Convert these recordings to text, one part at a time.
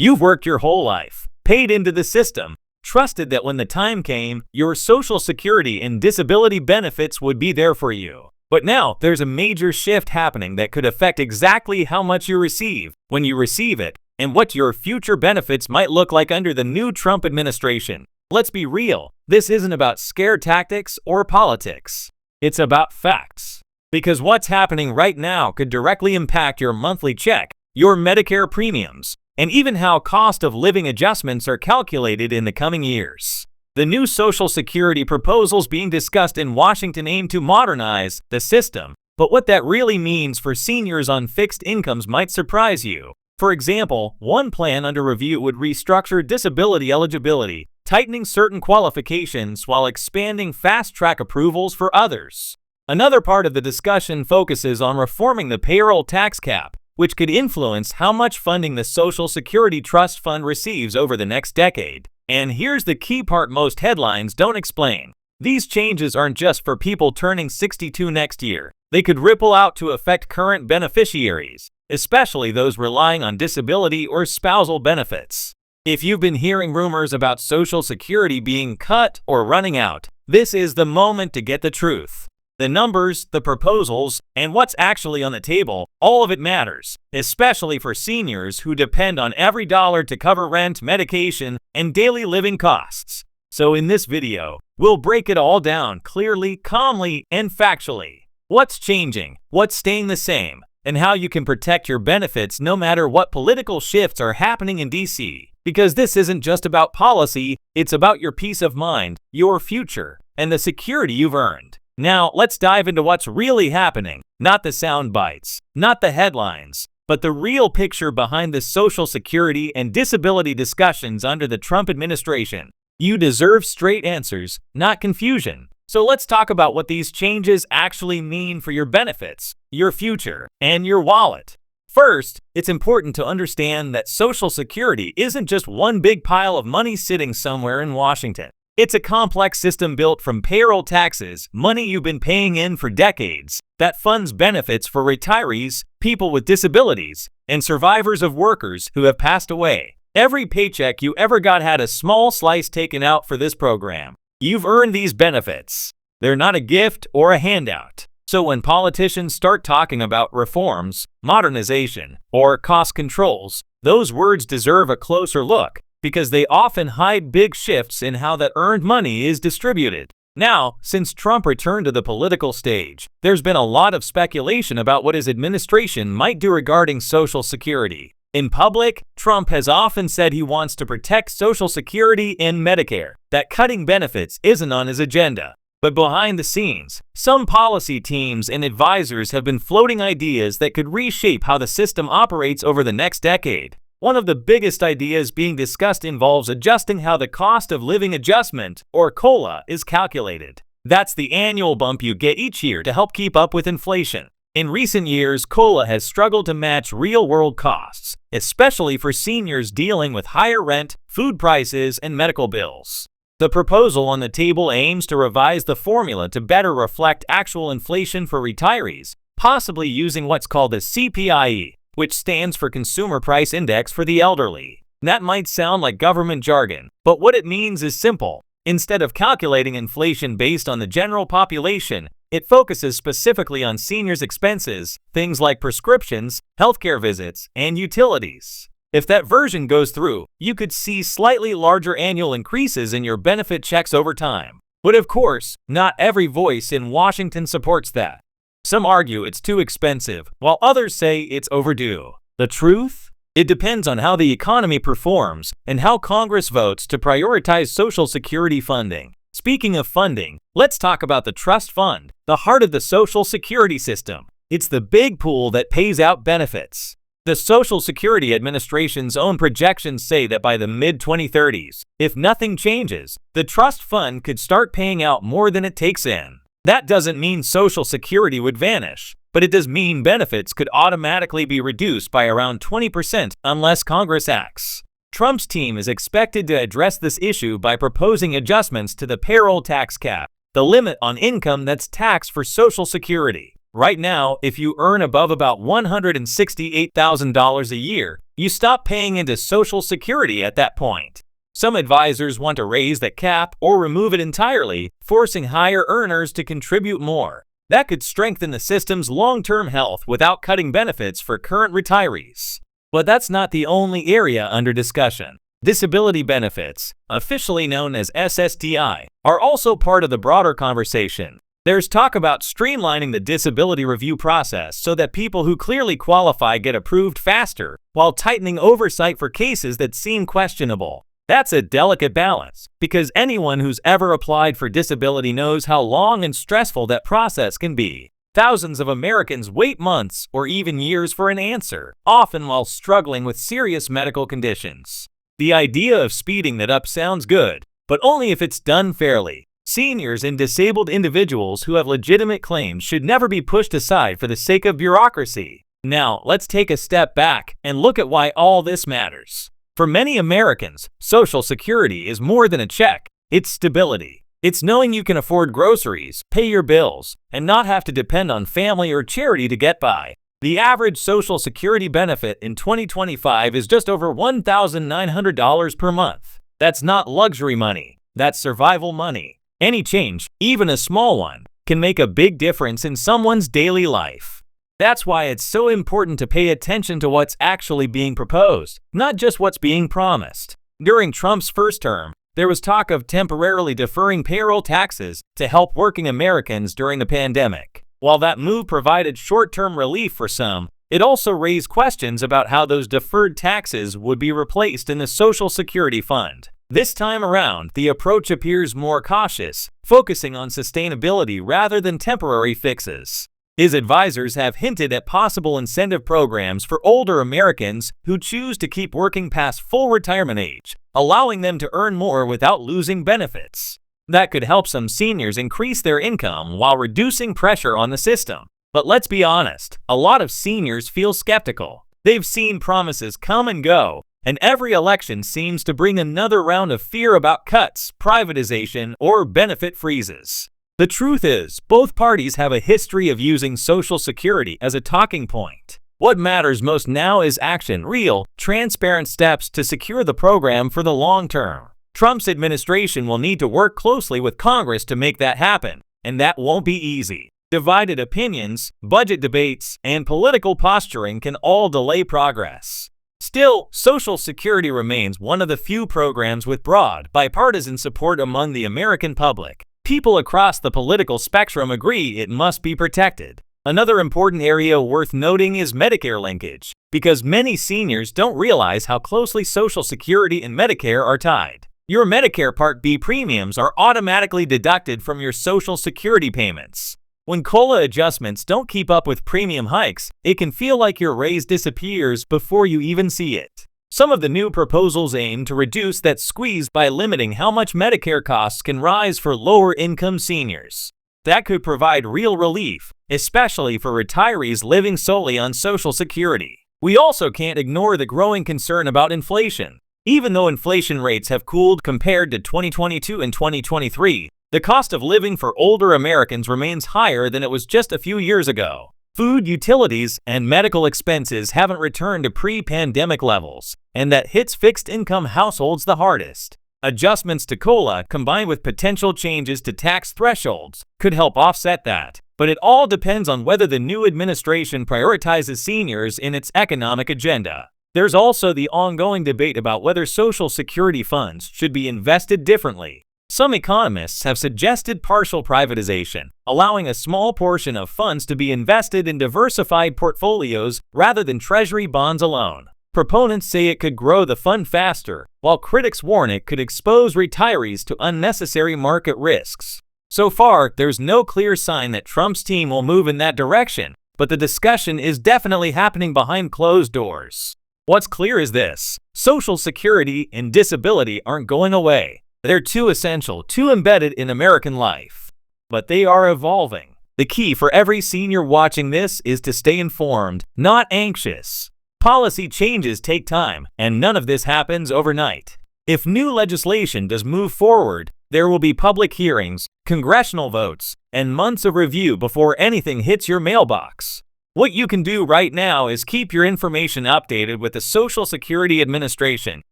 You've worked your whole life, paid into the system, trusted that when the time came, your Social Security and disability benefits would be there for you. But now, there's a major shift happening that could affect exactly how much you receive, when you receive it, and what your future benefits might look like under the new Trump administration. Let's be real, this isn't about scare tactics or politics. It's about facts. Because what's happening right now could directly impact your monthly check, your Medicare premiums, and even how cost of living adjustments are calculated in the coming years. The new Social Security proposals being discussed in Washington aim to modernize the system, but what that really means for seniors on fixed incomes might surprise you. For example, one plan under review would restructure disability eligibility, tightening certain qualifications while expanding fast-track approvals for others. Another part of the discussion focuses on reforming the payroll tax cap, which could influence how much funding the Social Security Trust Fund receives over the next decade. And here's the key part most headlines don't explain. These changes aren't just for people turning 62 next year. They could ripple out to affect current beneficiaries, especially those relying on disability or spousal benefits. If you've been hearing rumors about Social Security being cut or running out, this is the moment to get the truth. The numbers, the proposals, and what's actually on the table, all of it matters, especially for seniors who depend on every dollar to cover rent, medication, and daily living costs. So in this video, we'll break it all down clearly, calmly, and factually. What's changing, what's staying the same, and how you can protect your benefits no matter what political shifts are happening in DC. Because this isn't just about policy, it's about your peace of mind, your future, and the security you've earned. Now, let's dive into what's really happening, not the sound bites, not the headlines, but the real picture behind the Social Security and disability discussions under the Trump administration. You deserve straight answers, not confusion. So let's talk about what these changes actually mean for your benefits, your future, and your wallet. First, it's important to understand that Social Security isn't just one big pile of money sitting somewhere in Washington. It's a complex system built from payroll taxes, money you've been paying in for decades, that funds benefits for retirees, people with disabilities, and survivors of workers who have passed away. Every paycheck you ever got had a small slice taken out for this program. You've earned these benefits. They're not a gift or a handout. So when politicians start talking about reforms, modernization, or cost controls, those words deserve a closer look, because they often hide big shifts in how that earned money is distributed. Now, since Trump returned to the political stage, there's been a lot of speculation about what his administration might do regarding Social Security. In public, Trump has often said he wants to protect Social Security and Medicare, that cutting benefits isn't on his agenda. But behind the scenes, some policy teams and advisors have been floating ideas that could reshape how the system operates over the next decade. One of the biggest ideas being discussed involves adjusting how the cost of living adjustment, or COLA, is calculated. That's the annual bump you get each year to help keep up with inflation. In recent years, COLA has struggled to match real-world costs, especially for seniors dealing with higher rent, food prices, and medical bills. The proposal on the table aims to revise the formula to better reflect actual inflation for retirees, possibly using what's called the CPIE, which stands for Consumer Price Index for the elderly. That might sound like government jargon, but what it means is simple. Instead of calculating inflation based on the general population, it focuses specifically on seniors' expenses, things like prescriptions, healthcare visits, and utilities. If that version goes through, you could see slightly larger annual increases in your benefit checks over time. But of course, not every voice in Washington supports that. Some argue it's too expensive, while others say it's overdue. The truth? It depends on how the economy performs and how Congress votes to prioritize Social Security funding. Speaking of funding, let's talk about the trust fund, the heart of the Social Security system. It's the big pool that pays out benefits. The Social Security Administration's own projections say that by the mid-2030s, if nothing changes, the trust fund could start paying out more than it takes in. That doesn't mean Social Security would vanish, but it does mean benefits could automatically be reduced by around 20% unless Congress acts. Trump's team is expected to address this issue by proposing adjustments to the payroll tax cap, the limit on income that's taxed for Social Security. Right now, if you earn above about $168,000 a year, you stop paying into Social Security at that point. Some advisors want to raise that cap or remove it entirely, forcing higher earners to contribute more. That could strengthen the system's long-term health without cutting benefits for current retirees. But that's not the only area under discussion. Disability benefits, officially known as SSDI, are also part of the broader conversation. There's talk about streamlining the disability review process so that people who clearly qualify get approved faster, while tightening oversight for cases that seem questionable. That's a delicate balance, because anyone who's ever applied for disability knows how long and stressful that process can be. Thousands of Americans wait months or even years for an answer, often while struggling with serious medical conditions. The idea of speeding that up sounds good, but only if it's done fairly. Seniors and disabled individuals who have legitimate claims should never be pushed aside for the sake of bureaucracy. Now, let's take a step back and look at why all this matters. For many Americans, Social Security is more than a check. It's stability. It's knowing you can afford groceries, pay your bills, and not have to depend on family or charity to get by. The average Social Security benefit in 2025 is just over $1,900 per month. That's not luxury money. That's survival money. Any change, even a small one, can make a big difference in someone's daily life. That's why it's so important to pay attention to what's actually being proposed, not just what's being promised. During Trump's first term, there was talk of temporarily deferring payroll taxes to help working Americans during the pandemic. While that move provided short-term relief for some, it also raised questions about how those deferred taxes would be replaced in the Social Security Fund. This time around, the approach appears more cautious, focusing on sustainability rather than temporary fixes. His advisors have hinted at possible incentive programs for older Americans who choose to keep working past full retirement age, allowing them to earn more without losing benefits. That could help some seniors increase their income while reducing pressure on the system. But let's be honest, a lot of seniors feel skeptical. They've seen promises come and go, and every election seems to bring another round of fear about cuts, privatization, or benefit freezes. The truth is, both parties have a history of using Social Security as a talking point. What matters most now is action, real, transparent steps to secure the program for the long term. Trump's administration will need to work closely with Congress to make that happen, and that won't be easy. Divided opinions, budget debates, and political posturing can all delay progress. Still, Social Security remains one of the few programs with broad, bipartisan support among the American public. People across the political spectrum agree it must be protected. Another important area worth noting is Medicare linkage, because many seniors don't realize how closely Social Security and Medicare are tied. Your Medicare Part B premiums are automatically deducted from your Social Security payments. When COLA adjustments don't keep up with premium hikes, it can feel like your raise disappears before you even see it. Some of the new proposals aim to reduce that squeeze by limiting how much Medicare costs can rise for lower-income seniors. That could provide real relief, especially for retirees living solely on Social Security. We also can't ignore the growing concern about inflation. Even though inflation rates have cooled compared to 2022 and 2023, the cost of living for older Americans remains higher than it was just a few years ago. Food, utilities, and medical expenses haven't returned to pre-pandemic levels, and that hits fixed-income households the hardest. Adjustments to COLA, combined with potential changes to tax thresholds, could help offset that. But it all depends on whether the new administration prioritizes seniors in its economic agenda. There's also the ongoing debate about whether Social Security funds should be invested differently. Some economists have suggested partial privatization, allowing a small portion of funds to be invested in diversified portfolios rather than treasury bonds alone. Proponents say it could grow the fund faster, while critics warn it could expose retirees to unnecessary market risks. So far, there's no clear sign that Trump's team will move in that direction, but the discussion is definitely happening behind closed doors. What's clear is this: Social Security and disability aren't going away. They're too essential, too embedded in American life. But they are evolving. The key for every senior watching this is to stay informed, not anxious. Policy changes take time, and none of this happens overnight. If new legislation does move forward, there will be public hearings, congressional votes, and months of review before anything hits your mailbox. What you can do right now is keep your information updated with the Social Security Administration,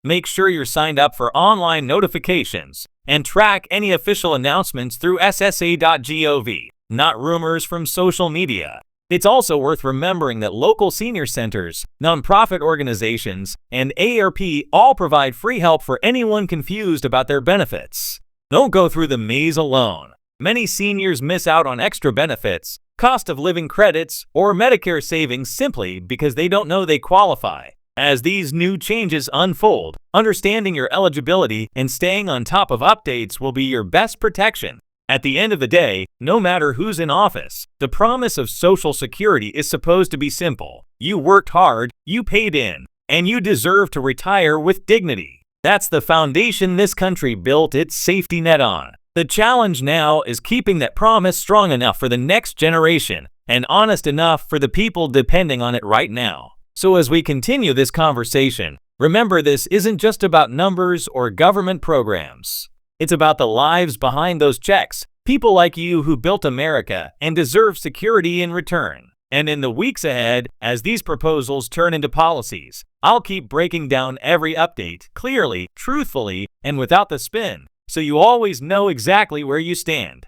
make sure you're signed up for online notifications, and track any official announcements through ssa.gov, not rumors from social media. It's also worth remembering that local senior centers, nonprofit organizations, and AARP all provide free help for anyone confused about their benefits. Don't go through the maze alone. Many seniors miss out on extra benefits, cost of living credits, or Medicare savings simply because they don't know they qualify. As these new changes unfold, understanding your eligibility and staying on top of updates will be your best protection. At the end of the day, no matter who's in office, the promise of Social Security is supposed to be simple. You worked hard, you paid in, and you deserve to retire with dignity. That's the foundation this country built its safety net on. The challenge now is keeping that promise strong enough for the next generation and honest enough for the people depending on it right now. So as we continue this conversation, remember this isn't just about numbers or government programs. It's about the lives behind those checks, people like you who built America and deserve security in return. And in the weeks ahead, as these proposals turn into policies, I'll keep breaking down every update clearly, truthfully, and without the spin, so you always know exactly where you stand.